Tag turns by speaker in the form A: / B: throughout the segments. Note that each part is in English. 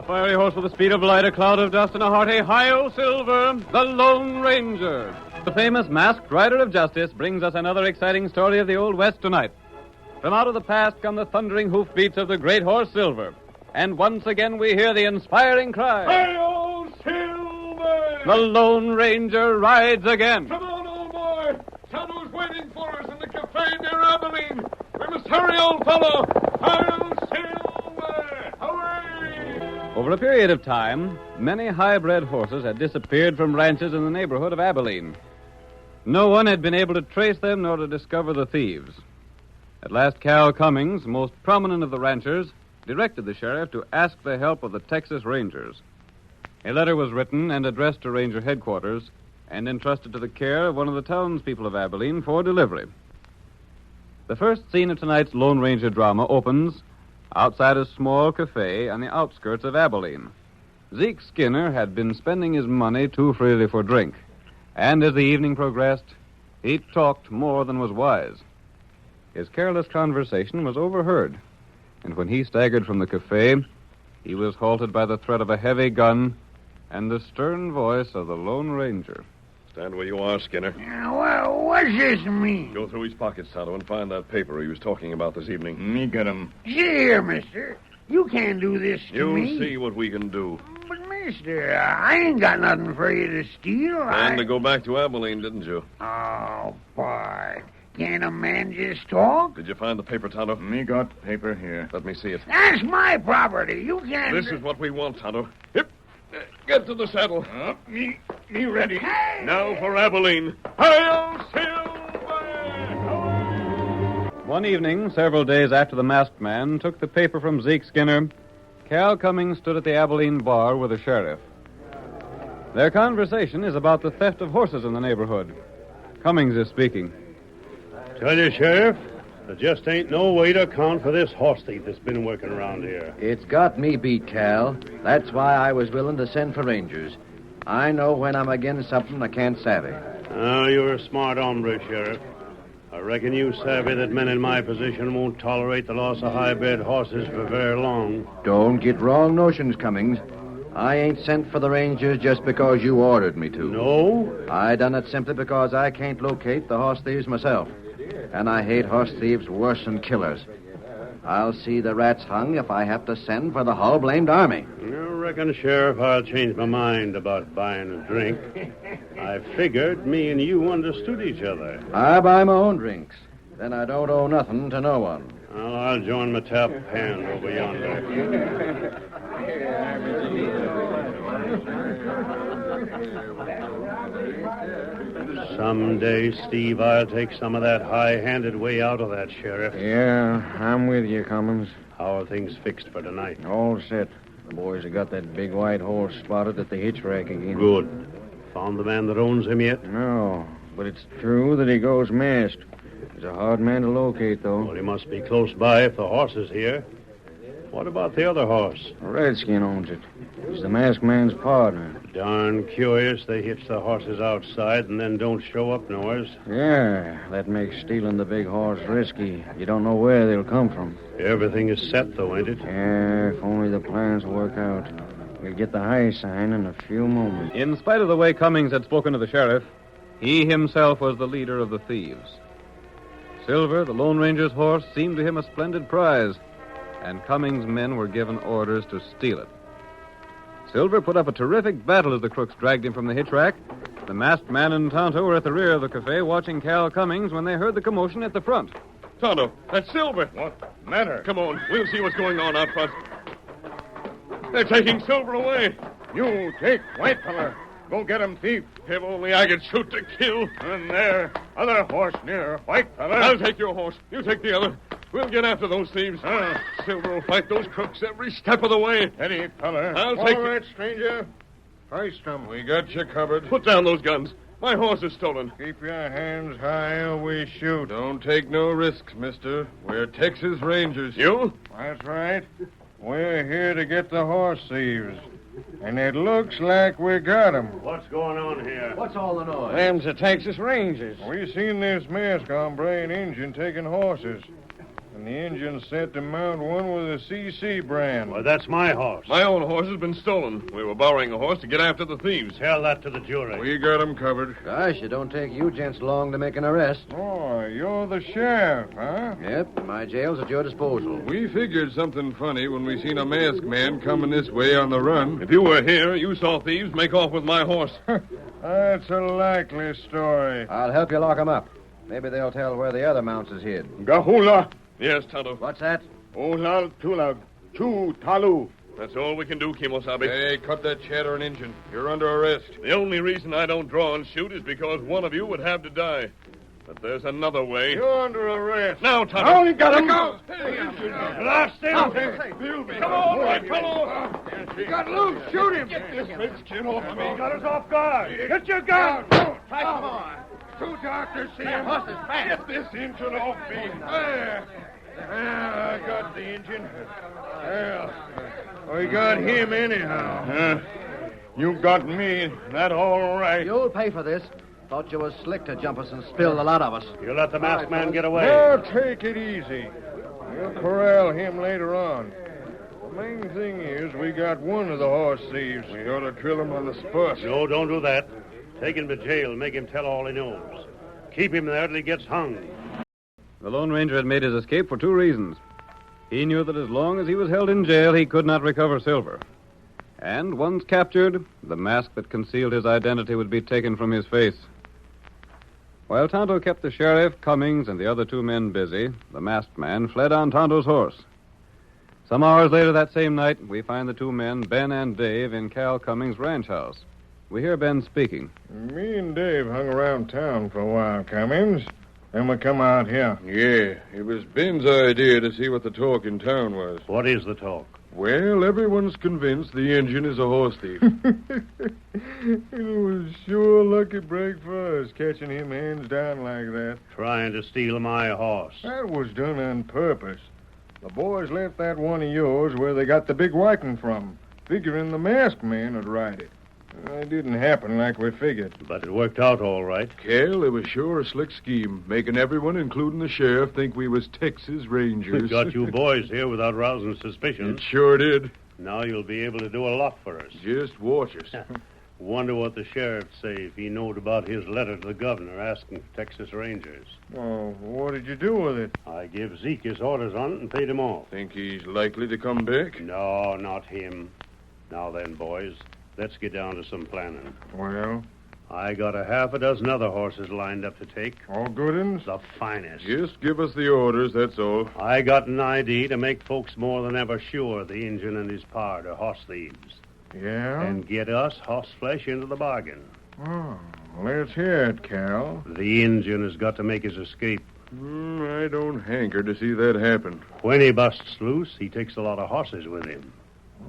A: A fiery horse with the speed of light, a cloud of dust, and a hearty hi-yo silver, the Lone Ranger. The famous masked rider of justice brings us another exciting story of the Old West tonight. From out of the past come the thundering hoofbeats of the great horse Silver. And once again we hear the inspiring cry,
B: Hi-yo, Silver!
A: The Lone Ranger rides again.
B: Come on, old boy! Tonto's waiting for us in the cafe near Abilene. We must hurry, old fellow! Hi-yo, Silver! Hurry!
A: Over a period of time, many high-bred horses had disappeared from ranches in the neighborhood of Abilene. No one had been able to trace them nor to discover the thieves. At last, Cal Cummings, most prominent of the ranchers, directed the sheriff to ask the help of the Texas Rangers. A letter was written and addressed to Ranger headquarters and entrusted to the care of one of the townspeople of Abilene for delivery. The first scene of tonight's Lone Ranger drama opens outside a small cafe on the outskirts of Abilene. Zeke Skinner had been spending his money too freely for drink, and as the evening progressed, he talked more than was wise. His careless conversation was overheard, and when he staggered from the cafe, he was halted by the threat of a heavy gun and the stern voice of the Lone Ranger.
B: Stand where you are, Skinner.
C: Well, what's this mean?
B: Go through his pockets, Tonto, and find that paper he was talking about this evening.
D: Me get him.
C: See here, mister. You can't do this to me.
B: You'll see what we can do.
C: But, mister, I ain't got nothing for you to steal.
B: Planned to go back to Abilene, didn't you?
C: Oh, Bart. Can't a man just talk?
B: Did you find the paper, Tonto?
D: Me got paper here.
B: Let me see it.
C: That's my property. You can't...
B: This is what we want, Tonto. Hip! Get to the saddle.
D: Me ready.
C: Hey!
B: Now for Abilene. Hi-yo, Silver!
A: One evening, several days after the masked man took the paper from Zeke Skinner, Cal Cummings stood at the Abilene bar with the sheriff. Their conversation is about the theft of horses in the neighborhood. Cummings is speaking.
E: Tell you, Sheriff, there just ain't no way to account for this horse thief that's been working around here.
F: It's got me beat, Cal. That's why I was willing to send for Rangers. I know when I'm against something I can't savvy.
E: Oh, you're a smart hombre, Sheriff. I reckon you savvy that men in my position won't tolerate the loss of high-bred horses for very long.
F: Don't get wrong notions, Cummings. I ain't sent for the Rangers just because you ordered me to.
E: No?
F: I done it simply because I can't locate the horse thieves myself. And I hate horse thieves worse than killers. I'll see the rats hung if I have to send for the whole blamed army.
E: You reckon, Sheriff, I'll change my mind about buying a drink. I figured me and you understood each other.
F: I buy my own drinks. Then I don't owe nothing to no one.
E: Well, I'll join my tap hand over yonder. Someday, Steve, I'll take some of that high-handed way out of that, Sheriff.
D: Yeah, I'm with you, Cummings.
E: How are things fixed for tonight?
D: All set. The boys have got that big white horse spotted at the hitch rack again.
E: Good. Found the man that owns him yet?
D: No, but it's true that he goes masked. He's a hard man to locate, though.
E: Well, he must be close by if the horse is here. What about the other horse?
D: A redskin owns it. He's the masked man's partner.
E: Darn curious they hitch the horses outside and then don't show up nowheres.
D: Yeah, that makes stealing the big horse risky. You don't know where they'll come from.
E: Everything is set, though, ain't it?
D: Yeah, if only the plans work out. We'll get the high sign in a few moments.
A: In spite of the way Cummings had spoken to the sheriff, he himself was the leader of the thieves. Silver, the Lone Ranger's horse, seemed to him a splendid prize, and Cummings' men were given orders to steal it. Silver put up a terrific battle as the crooks dragged him from the hitch rack. The masked man and Tonto were at the rear of the cafe watching Cal Cummings when they heard the commotion at the front.
B: Tonto, that's Silver.
D: What matter?
B: Come on, we'll see what's going on out front. They're taking Silver away.
D: You take white fella. Go get him, thief.
B: If only I could shoot to kill.
D: And there, other horse near, white fella.
B: I'll take your horse. You take the other. We'll get after those thieves. Silver will fight those crooks every step of the way.
D: Steady, fella.
B: I'll take
D: All right, stranger. First them. We got you covered.
B: Put down those guns. My horse is stolen.
D: Keep your hands high or we shoot. Don't take no risks, mister. We're Texas Rangers.
B: You?
D: That's right. We're here to get the horse thieves. And it looks like we got 'em.
E: What's going on here?
F: What's all the noise?
D: Them's the Texas Rangers. We seen this mask hombre and Injun taking horses. and the Indian sent to mount one with a CC brand.
E: Well, that's my horse.
B: My own horse has been stolen. We were borrowing a horse to get after the thieves.
E: Tell that to the jury.
D: We got 'em covered.
F: Gosh, it don't take you gents long to make an arrest.
D: Oh, you're the sheriff, huh?
F: Yep, my jail's at your disposal.
D: We figured something funny when we seen a masked man coming this way on the run.
B: If you were here, you saw thieves make off with my horse.
D: That's a likely story.
F: I'll help you lock 'em up. Maybe they'll tell where the other mounts is hid.
B: Gahula. Yes, Tonto.
F: What's that?
B: Olal Tulag. Chu Talu. That's all we can do, Kimosabe.
D: Hey, cut that chatter and engine. You're under arrest.
B: The only reason I don't draw and shoot is because one of you would have to die. But there's another way.
D: You're under arrest.
B: Now, Tonto.
D: I only got him.
B: Go.
E: Blast him!
B: Come on, right fellow.
D: He got loose. Shoot him.
B: Get this redskin off of me.
E: Got us off guard. Get your gun!
D: Come on. Two doctors see him.
B: Get this engine off me.
D: There. I got the engine. Well, we got him anyhow.
B: You got me. That all right.
F: You'll pay for this. Thought you was slick to jump us and spill the lot of us.
E: You let the masked man get away.
D: Now take it easy. We'll corral him later on. The main thing is we got one of the horse thieves. We ought to drill him on the spot.
E: No, don't do that. Take him to jail and make him tell all he knows. Keep him there till he gets hung.
A: The Lone Ranger had made his escape for two reasons. He knew that as long as he was held in jail, he could not recover silver. And once captured, the mask that concealed his identity would be taken from his face. While Tonto kept the sheriff, Cummings, and the other two men busy, the masked man fled on Tonto's horse. Some hours later that same night, we find the two men, Ben and Dave, in Cal Cummings' ranch house. We hear Ben speaking.
D: Me and Dave hung around town for a while, Cummings. Then we come out here. Yeah, it was Ben's idea to see what the talk in town was.
E: What is the talk?
D: Well, everyone's convinced the engine is a horse thief. It was sure a lucky break for us, catching him hands down like that.
E: Trying to steal my horse.
D: That was done on purpose. The boys left that one of yours where they got the big whiting from, figuring the masked man would ride it. It didn't happen like we figured.
E: But it worked out all right.
D: Cal, it was sure a slick scheme, making everyone, including the sheriff, think we was Texas Rangers.
E: Got you boys here without rousing suspicion.
D: It sure did.
E: Now you'll be able to do a lot for us.
D: Just watch us.
E: Wonder what the sheriff'd say if he knowed about his letter to the governor asking for Texas Rangers.
D: Oh, what did you do with it?
E: I give Zeke his orders on it and paid him off.
D: Think he's likely to come back?
E: No, not him. Now then, boys, let's get down to some planning.
D: Well,
E: I got a half a dozen other horses lined up to take.
D: all good uns?
E: The finest.
D: Just give us the orders, that's all.
E: I got an idea to make folks more than ever sure the Injun and his pard are horse thieves.
D: Yeah?
E: And get us horse flesh into the bargain.
D: Oh, let's hear it, Cal.
E: The Injun has got to make his escape.
D: I don't hanker to see that happen.
E: When he busts loose, he takes a lot of horses with him.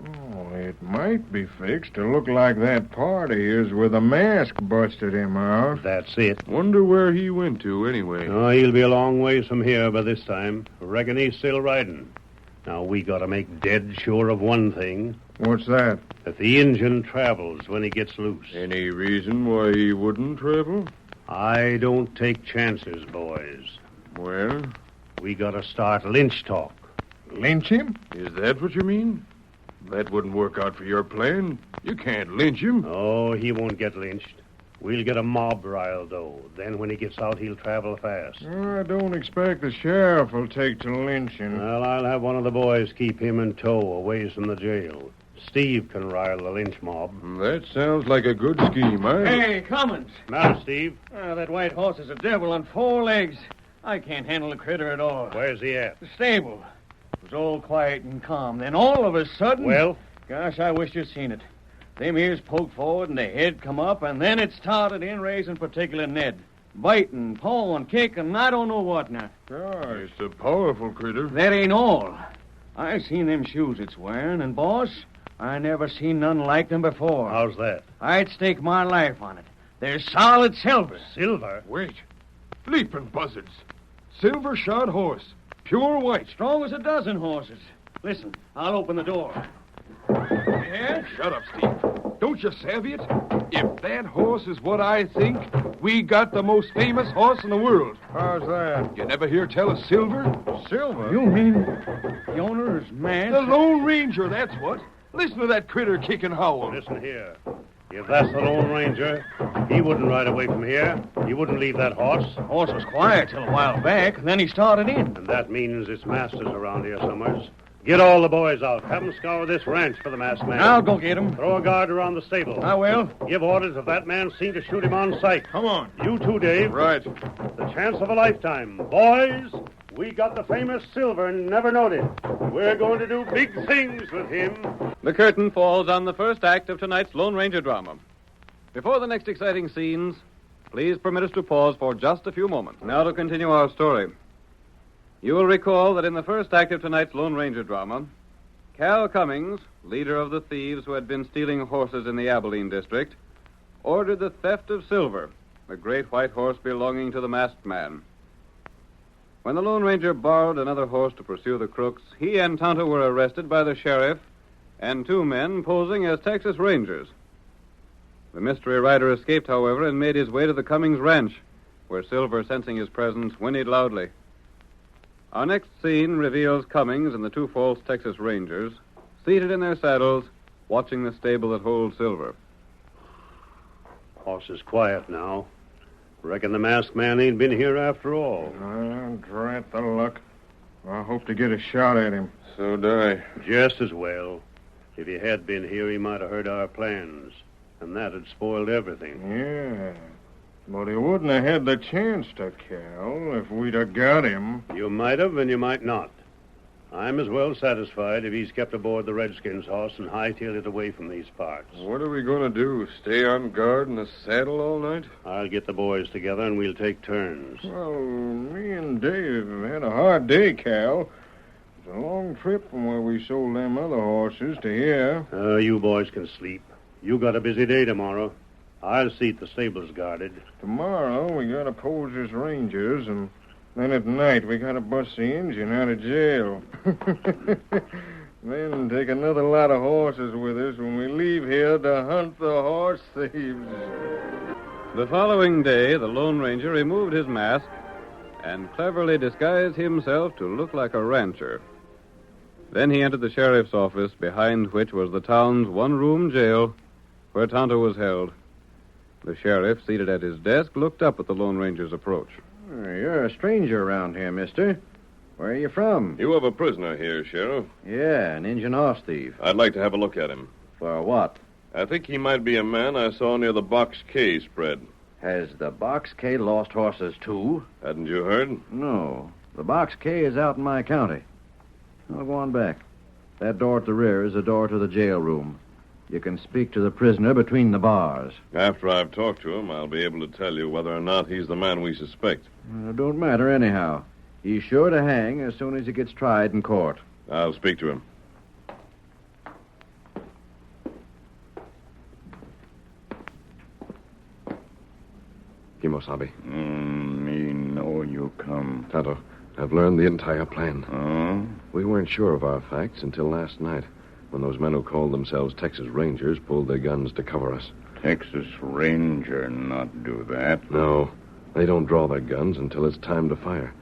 D: Oh, it might be fixed to look like that party is where the mask busted him out.
E: That's it.
D: Wonder where he went to, anyway.
E: Oh, he'll be a long ways from here by this time. Reckon he's still riding. Now, we got to make dead sure of one thing.
D: What's that?
E: That the Injun travels when he gets loose.
D: Any reason why he wouldn't travel?
E: I don't take chances, boys.
D: Well,
E: We got to start lynch talk.
D: lynch him? Is that what you mean? That wouldn't work out for your plan. You can't lynch him.
E: Oh, he won't get lynched. We'll get a mob riled, though. Then when he gets out, he'll travel fast.
D: I don't expect the sheriff will take to lynching.
E: Well, I'll have one of the boys keep him in tow away from the jail. Steve can rile the lynch mob.
D: That sounds like a good scheme, eh?
G: Hey, Cummings.
E: Now, Steve,
G: That white horse is a devil on four legs. I can't handle the critter at all.
E: where's he at?
G: The stable. It was all quiet and calm. Then all of a sudden...
E: Well?
G: Gosh, I wish you'd seen it. Them ears poked forward and the head come up, and then it started in raising particular Ned. Biting, pawing, kicking, I don't know what now.
D: Gosh, it's a powerful critter.
G: That ain't all. I seen them shoes it's wearing, and, boss, I never seen none like them before.
E: How's that?
G: I'd stake my life on it. They're solid silver.
E: Silver?
D: Wait. Leaping buzzards. Silver shod horse. Pure white.
G: Strong as a dozen horses. Listen, I'll open the door. Yeah?
D: Shut up, Steve.
B: Don't you savvy it? If that horse is what I think, we got the most famous horse in the world.
D: How's that?
B: You never hear tell of Silver?
D: Silver?
G: You mean the owner is mad?
B: The Lone Ranger, that's what. Listen to that critter kick and howl.
E: Listen here. If that's the Lone Ranger, he wouldn't ride away from here. He wouldn't leave that horse.
G: The horse was quiet till a while back, and then he started in.
E: And that means its master's around here somewheres. Get all the boys out. Have them scour this ranch for the masked man.
G: I'll go get him.
E: Throw a guard around the stable.
G: I will.
E: Give orders if that man's seen to shoot him on sight.
B: Come on.
E: You too, Dave.
B: Right.
E: The chance of a lifetime. Boys, we got the famous Silver and never knowed it. We're going to do big things with him.
A: The curtain falls on the first act of tonight's Lone Ranger drama. Before the next exciting scenes, please permit us to pause for just a few moments. Now to continue our story. You will recall that in the first act of tonight's Lone Ranger drama, Cal Cummings, leader of the thieves who had been stealing horses in the Abilene district, ordered the theft of Silver, the great white horse belonging to the masked man. When the Lone Ranger borrowed another horse to pursue the crooks, he and Tonto were arrested by the sheriff and two men posing as Texas Rangers. The mystery rider escaped, however, and made his way to the Cummings ranch, where Silver, sensing his presence, whinnied loudly. Our next scene reveals Cummings and the two false Texas Rangers seated in their saddles, watching the stable that holds Silver.
E: Horse is quiet now. Reckon the masked man ain't been here after all.
D: Drat the luck. I hope to get a shot at him.
B: So do I.
E: Just as well. If he had been here, he might have heard our plans. And that had spoiled everything.
D: Yeah. But he wouldn't have had the chance to, Cal, if we'd have got him.
E: You might have, and you might not. I'm as well satisfied if he's kept aboard the Redskin's horse and hightailed it away from these parts.
B: What are we going to do? Stay on guard in the saddle all night?
E: I'll get the boys together and we'll take turns.
D: Well, me and Dave have had a hard day, Cal. It's a long trip from where we sold them other horses to here.
E: You boys can sleep. You got a busy day tomorrow. I'll see the stable's guarded.
D: Tomorrow we gotta pose as Rangers, and then at night we gotta bust the engine out of jail. Then take another lot of horses with us when we leave here to hunt the horse thieves.
A: The following day, the Lone Ranger removed his mask and cleverly disguised himself to look like a rancher. Then he entered the sheriff's office, behind which was the town's one-room jail, where Tonto was held. The sheriff, seated at his desk, looked up at the Lone Ranger's approach.
F: You're a stranger around here, mister. Where are you from?
B: You have a prisoner here, Sheriff.
F: Yeah, an Injun horse thief.
B: I'd like to have a look at him.
F: For what?
B: I think he might be a man I saw near the Box K spread.
F: Has the Box K lost horses, too?
B: Hadn't you heard?
F: No. The Box K is out in my county. I'll go on back. That door at the rear is the door to the jail room. You can speak to the prisoner between the bars.
B: After I've talked to him, I'll be able to tell you whether or not he's the man we suspect.
F: It don't matter anyhow. He's sure to hang as soon as he gets tried in court.
B: I'll speak to him.
H: Kimosabe.
C: Me know you come.
H: Tonto, I've learned the entire plan.
C: Oh?
H: We weren't sure of our facts until last night, when those men who called themselves Texas Rangers pulled their guns to cover us.
C: Texas Ranger not do that.
H: No, they don't draw their guns until it's time to fire.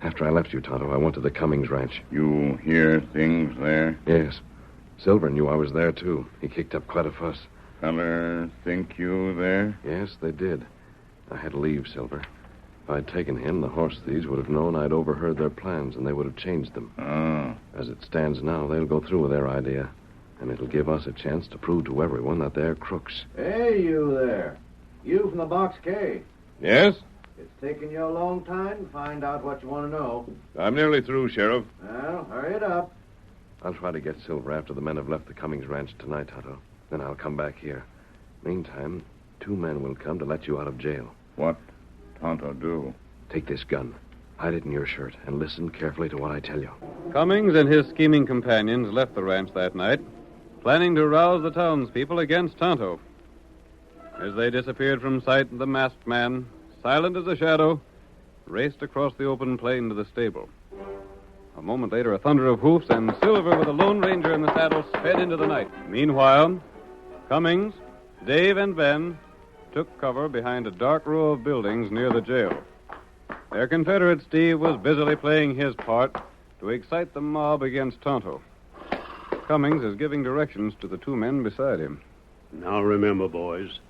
H: After I left you, Tonto, I went to the Cummings ranch.
C: You hear things there?
H: Yes. Silver knew I was there, too. He kicked up quite a fuss.
C: Feller think you there?
H: Yes, they did. I had to leave Silver. If I'd taken him, the horse thieves would have known I'd overheard their plans, and they would have changed them.
C: Oh.
H: As it stands now, they'll go through with their idea, and it'll give us a chance to prove to everyone that they're crooks.
F: Hey, you there. You from the Box K.
B: Yes?
F: It's taken you a long time to find out what you want to know.
B: I'm nearly through, Sheriff.
F: Well, hurry it up.
H: I'll try to get Silver after the men have left the Cummings ranch tonight, Tonto. Then I'll come back here. Meantime, 2 men will come to let you out of jail.
C: What Tonto do?
H: Take this gun, hide it in your shirt, and listen carefully to what I tell you.
A: Cummings and his scheming companions left the ranch that night, planning to rouse the townspeople against Tonto. As they disappeared from sight, the masked man, silent as a shadow, raced across the open plain to the stable. A moment later, a thunder of hoofs, and Silver, with a Lone Ranger in the saddle, sped into the night. Meanwhile, Cummings, Dave, and Ben took cover behind a dark row of buildings near the jail. Their Confederate Steve was busily playing his part to excite the mob against Tonto. Cummings is giving directions to the two men beside him.
E: Now remember, boys,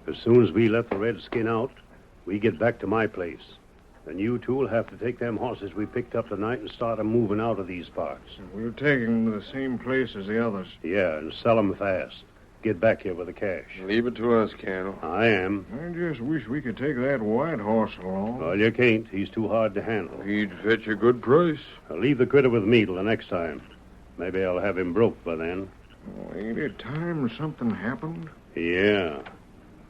E: as soon as we let the redskin out, we get back to my place. Then you two will have to take them horses we picked up tonight and start 'em moving out of these parts.
D: We're taking them to the same place as the others.
E: Yeah, and sell 'em fast. Get back here with the cash.
B: Leave it to us, Colonel.
E: I am.
D: I just wish we could take that white horse along.
E: Well, you can't. He's too hard to handle.
B: He'd fetch a good price.
E: I'll leave the critter with me till the next time. Maybe I'll have him broke by then.
D: Oh, ain't it time something happened?
E: Yeah.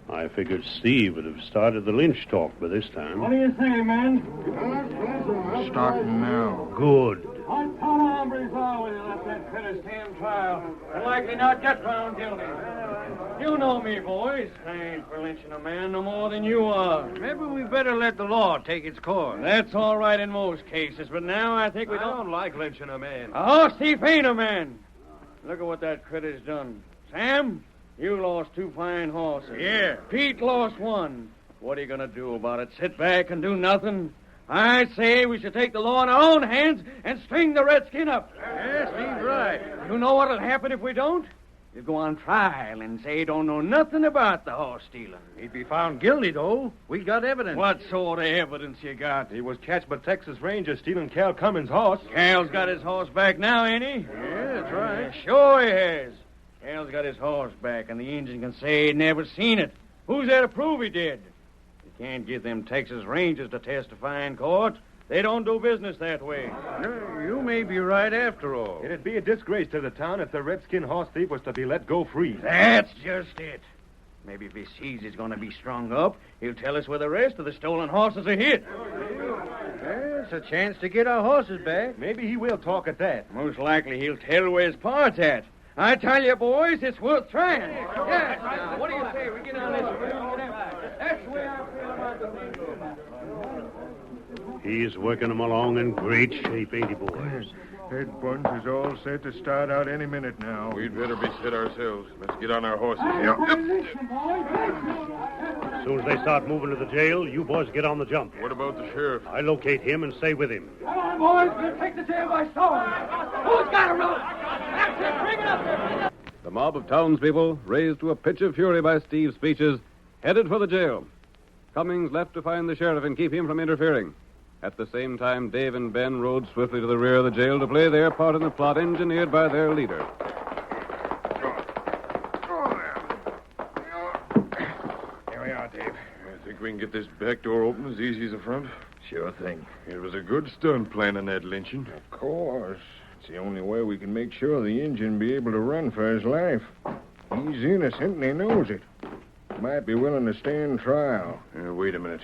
E: I figured Steve would have started the lynch talk by this time.
G: What do you say, men?
D: Starting now.
E: Good.
G: What kind of hombres are we to let that critter stand trial and likely not get found guilty? You know me, boys. I ain't for lynching a man no more than you are.
F: Maybe we better let the law take its course.
G: That's all right in most cases, but now I think we don't
F: like lynching a man.
G: A horse thief ain't a man. Look at what that critter's done. Sam, you lost 2 fine horses.
F: Yeah.
G: Pete lost 1. What are you going to do about it? Sit back and do nothing? I say we should take the law in our own hands and string the redskin up.
F: Yes, he's right.
G: You know what'll happen if we don't? You'll go on trial and say you don't know nothing about the horse stealing.
F: He'd be found guilty, though. We got evidence.
G: What sort of evidence you got?
F: He was catched by Texas Rangers stealing Cal Cummings' horse.
G: Cal's got his horse back now, ain't he?
F: Yeah, that's right.
G: Sure he has. Cal's got his horse back, and the Injun can say he'd never seen it. Who's there to prove he did? You can't get them Texas Rangers to testify in court. They don't do business that way.
F: You may be right after all.
I: It'd be a disgrace to the town if the redskin horse thief was to be let go free.
G: That's just it. Maybe if he sees he's going to be strung up, he'll tell us where the rest of the stolen horses are hid.
F: It's a chance to get our horses back.
I: Maybe he will talk at that.
G: Most likely he'll tell where his part's at. I tell you, boys, it's worth trying. Yes. Now, what do you say? We get on this. That's the way I feel about the thing.
E: He's working 'em along in great shape, ain't he, boys?
D: That bunch is all set to start out any minute now.
B: We'd better be set ourselves. Let's get on our horses.
E: As soon as they start moving to the jail, you boys get on the jump.
B: What about the sheriff?
E: I locate him and stay with him.
G: Come on, boys. We'll take the jail by storm. Who's got a rope? That's it. Bring it up.
A: The mob of townspeople, raised to a pitch of fury by Steve's speeches, headed for the jail. Cummings left to find the sheriff and keep him from interfering. At the same time, Dave and Ben rode swiftly to the rear of the jail to play their part in the plot engineered by their leader.
D: Here we are, Dave.
B: I think we can get this back door open as easy as the front.
D: Sure thing.
B: It was a good stunt planning that lynching.
D: Of course. It's the only way we can make sure the Injun be able to run for his life. He's innocent and he knows it. Might be willing to stand trial.
B: Wait a minute.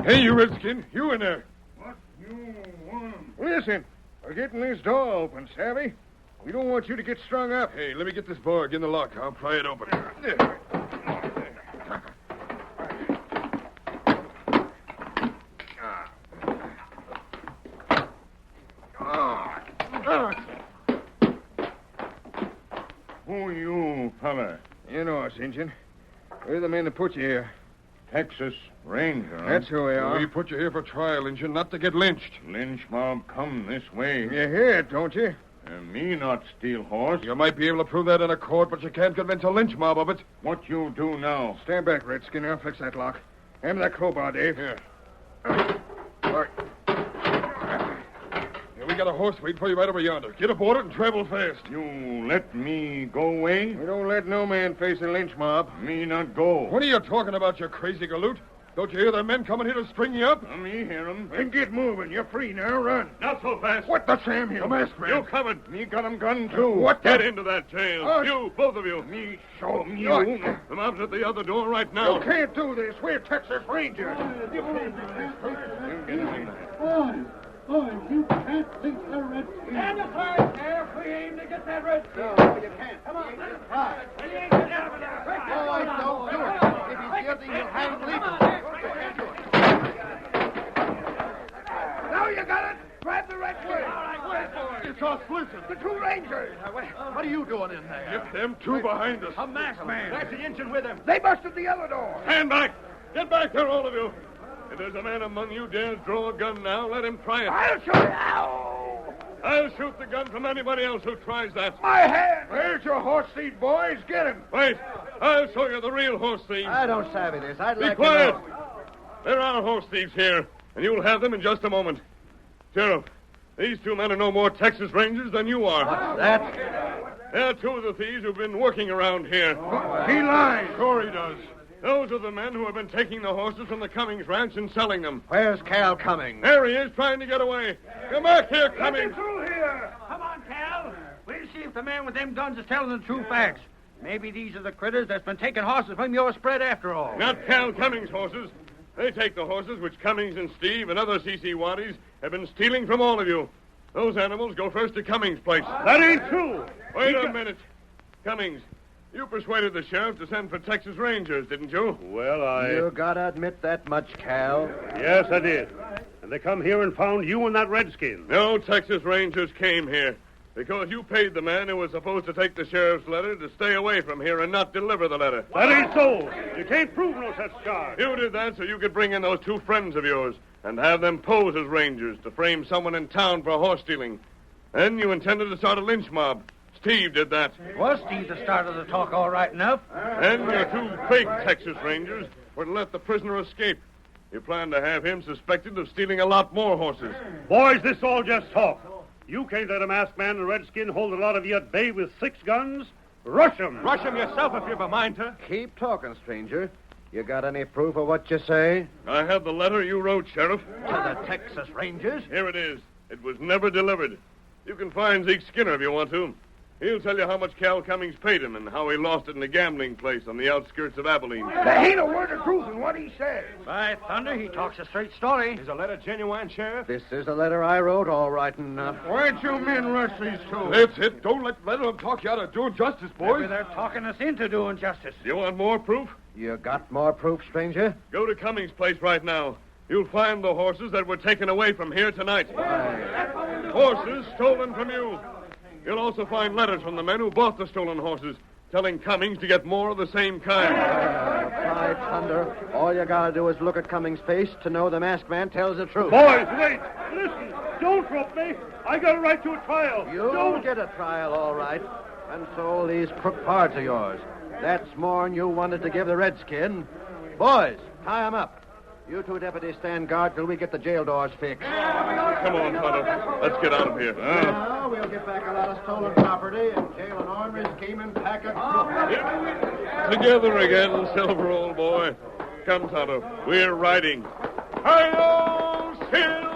B: Hey, you redskin. You in there.
D: What you want? Listen, we're getting this door open, savvy? We don't want you to get strung up.
B: Hey, let me get this bar. Get in the lock. I'll pry it open.
D: Who you, fella? You know us, Injun. We're the men that put you here.
I: Texas Ranger.
D: That's who we are.
B: We put you here for trial, Injun, not to get lynched.
I: Lynch mob come this way.
D: You hear it, don't you?
I: And me not steal horse.
B: You might be able to prove that in a court, but you can't convince a lynch mob of it.
I: What you do now?
D: Stand back, Redskin. I'll fix that lock. Hand me that crowbar, Dave.
B: Here. All right. Here, we got a horse waiting for you right over yonder. Get aboard it and travel fast.
I: You let me go away?
D: We don't let no man face a lynch mob.
I: Me not go.
B: What are you talking about, you crazy galoot? Don't you hear the men coming here to string you up?
I: Me hear 'em.
D: Then get moving. You're free now. Run.
I: Not so fast.
D: What the Sam here?
B: The masked man.
I: You covered. Me got 'em gun, too.
D: What the...
I: Get into that jail.
D: Oh,
I: you, both of you. Me show 'em
D: What?
I: you. The mob's at the other door right now.
D: You can't do this. We're Texas Rangers.
I: You get in there.
G: Boys, you can't beat the redskin. Stand aside, Sheriff. We aim to get that redskin. No, you can't. Come on. You ain't getting out of there.
F: Boys, don't do it. If he's guilty, he'll hang legal.
G: Now you got it. Grab the redskin. All right, wait for it.
B: saw splinters.
C: The two Rangers.
F: What are you doing in there?
B: Get them two behind us.
F: A masked man. That's the engine with him.
C: They busted the other door.
B: Stand back. Get back there, all of you. If there's a man among you dares draw a gun now, let him try it.
C: I'll shoot you. Ow!
B: I'll shoot the gun from anybody else who tries that.
C: My hand.
D: There's your horse thief, boys. Get him.
B: Wait. I'll show you the real horse thieves.
F: I don't savvy this. I'd
B: Be
F: like
B: quiet.
F: to know.
B: There are horse thieves here, and you'll have them in just a moment. Sheriff, these two men are no more Texas Rangers than you are.
F: What's that?
B: They're two of the thieves who've been working around here.
D: He lies.
B: Sure he does. Those are the men who have been taking the horses from the Cummings ranch and selling them.
F: Where's Cal Cummings?
B: There he is, trying to get away. Come back here, Cummings.
C: Through here.
G: Come on, Cal. We'll see if the man with them guns is telling the true facts. Maybe these are the critters that's been taking horses from your spread after all.
B: Not Cal Cummings' horses. They take the horses which Cummings and Steve and other C.C. Waddies have been stealing from all of you. Those animals go first to Cummings' place.
E: That ain't true.
B: Wait a minute. Cummings, you persuaded the sheriff to send for Texas Rangers, didn't you?
E: Well,
F: You gotta admit that much, Cal.
E: Yes, I did. And they come here and found you and that redskin.
B: No Texas Rangers came here because you paid the man who was supposed to take the sheriff's letter to stay away from here and not deliver the letter.
E: That ain't so. You can't prove no such charge.
B: You did that so you could bring in those two friends of yours and have them pose as Rangers to frame someone in town for horse stealing. Then you intended to start a lynch mob. Steve did that.
G: Was Steve the start of the talk all right enough?
B: Then your two fake Texas Rangers were to let the prisoner escape. You planned to have him suspected of stealing a lot more horses.
E: Boys, this all just talk. You can't let a masked man and a redskin hold a lot of you at bay with 6 guns. Rush 'em.
I: Rush him yourself if you've a mind to.
F: Keep talking, stranger. You got any proof of what you say?
B: I have the letter you wrote, Sheriff.
F: To the Texas Rangers?
B: Here it is. It was never delivered. You can find Zeke Skinner if you want to. He'll tell you how much Cal Cummings paid him and how he lost it in a gambling place on the outskirts of Abilene.
C: There ain't a word of truth in what he says.
G: By thunder, he talks a straight story.
I: Is the letter genuine, Sheriff?
F: This is the letter I wrote, all right enough.
D: Why'd you men rush these two?
B: That's it. Don't let them talk you out of doing justice,
G: Maybe they're talking us into doing justice.
B: You want more proof?
F: You got more proof, stranger?
B: Go to Cummings' place right now. You'll find the horses that were taken away from here tonight. Horses stolen from you. You'll also find letters from the men who bought the stolen horses, telling Cummings to get more of the same kind.
F: By thunder, all you gotta do is look at Cummings' face to know the masked man tells the truth.
E: Boys, wait. Listen. Don't rope me. I got a right to a trial.
F: You'll get a trial, all right. And so these crook pards of yours. That's more'n you wanted to give the redskin. Boys, tie 'em up. You two deputies stand guard till we get the jail doors fixed.
B: Come on, Tonto. Let's get out of here.
F: Now we'll get back a lot of stolen property and jail an ornery scheming pack of crooks.
B: Together again, Silver, old boy. Come, Tonto. We're riding. Hi-yo, Silver!